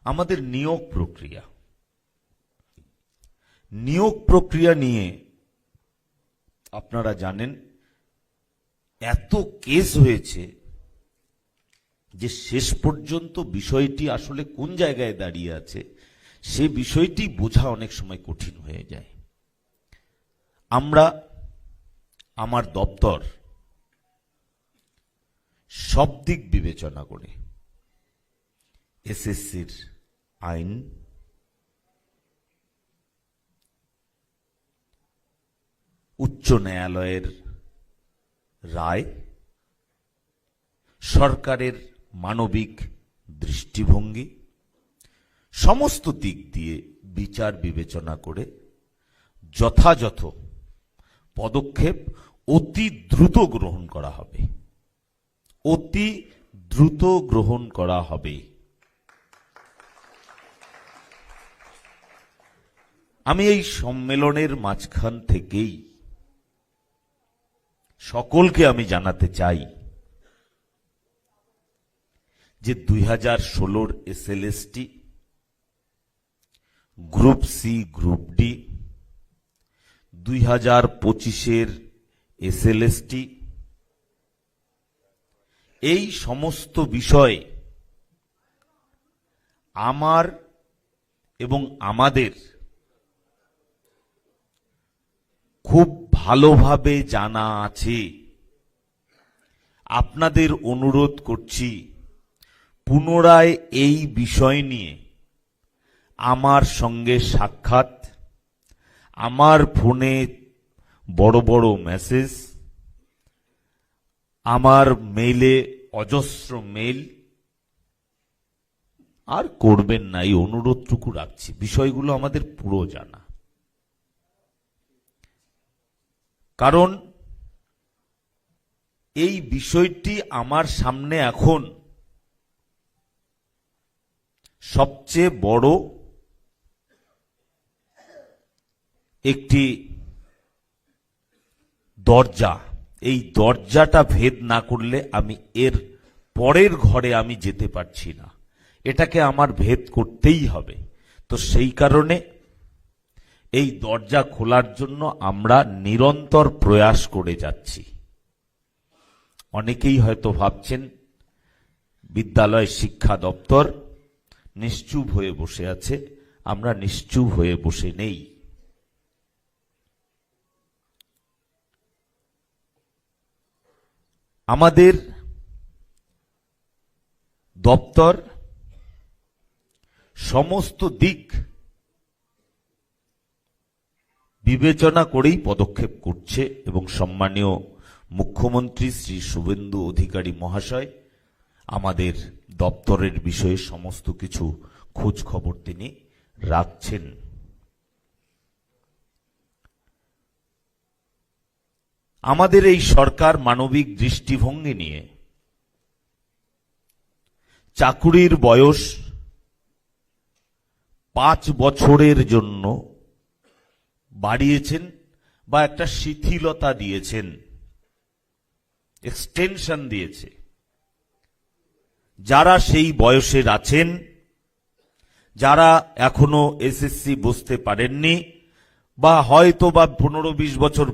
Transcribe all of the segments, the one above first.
আমাদের নিয়োগ প্রক্রিয়া নিয়ে আপনারা জানেন এত কেস হয়েছে যে শেষ পর্যন্ত বিষয়টি আসলে কোন জায়গায় দাঁড়িয়ে আছে সে বিষয়টি বোঝা অনেক সময় কঠিন হয়ে যায়। আমার দপ্তর সব দিক বিবেচনা করে এসএসসির আইন, উচ্চ ন্যায়ালয়ের রায়, সরকারের মানবিক দৃষ্টিভঙ্গি, সমস্ত দিক দিয়ে বিচার বিবেচনা করে যথাযথ পদক্ষেপ অতি দ্রুত গ্রহণ করা হবে। আমি এই সম্মেলনের মাঝখান থেকেই সকলকে আমি জানাতে চাই যে 2016-র SLST, group C, group D, 2025-এর এসএলএসটি, এই সমস্ত বিষয়ে আমার এবং আমাদের খুব ভালোভাবে জানা আছে। আপনাদের অনুরোধ করছি পুনরায় এই বিষয় নিয়ে আমার সঙ্গে সাক্ষাৎ, আমার ফোনে বড় বড় মেসেজ, আমার মেইলে অজস্র মেইল আর করবেন না, এই অনুরোধটুকু রাখছি। বিষয়গুলো আমাদের পুরো জানা, কারণ এই বিষয়টি আমার সামনে এখন সবচেয়ে বড় একটি দরজা। এই দরজাটা ভেদ না করলে আমি এর পরের ঘরে আমি যেতে পারছি না, এটাকে আমার ভেদ করতেই হবে। তো সেই কারণে এই দরজা খোলার জন্য আমরা নিরন্তর প্রয়াস করে যাচ্ছি। অনেকেই হয়তো ভাবছেন বিদ্যালয় শিক্ষা দপ্তর নিশ্চুপ হয়ে বসে আছে। আমরা নিশ্চুপ হয়ে বসে নেই। আমাদের দপ্তর সমস্ত দিক বিবেচনা করেই পদক্ষেপ করছে এবং সম্মানীয় মুখ্যমন্ত্রী শ্রী শুভেন্দু অধিকারী মহাশয় আমাদের দপ্তরের বিষয়ে সমস্ত কিছু খোঁজ খবর তিনি রাখছেন। আমাদের এই সরকার মানবিক দৃষ্টিভঙ্গি নিয়ে চাকুরির বয়স 5 বছরের জন্য বাড়িয়েছেন বা একটা শিথিলতা দিয়েছেন, এক্সটেনশন দিয়েছে। যারা সেই বয়সের আছেন, যারা এখনো এসএসসি বসতে পারেননি বা হয়তো বা 15-20 বছর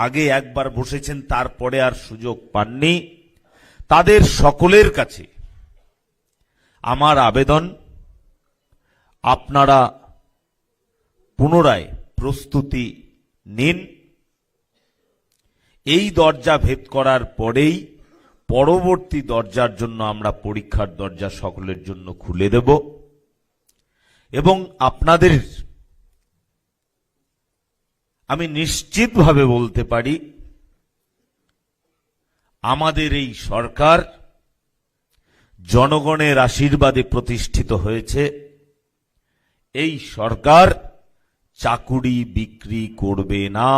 আগে একবার বসেছেন তারপরে আর সুযোগ পাননি, তাদের সকলের কাছে আমার আবেদন, আপনারা পুনরায় প্রস্তুতি নিন। এই দরজা ভেদ করার পরেই পরবর্তী দরজার জন্য আমরা পরীক্ষার দরজা সকলের জন্য খুলে দেব এবং আপনাদের আমি নিশ্চিতভাবে বলতে পারি আমাদের এই সরকার জনগণের আশীর্বাদে প্রতিষ্ঠিত হয়েছে। এই সরকার চাকুরি বিক্রি করবে না।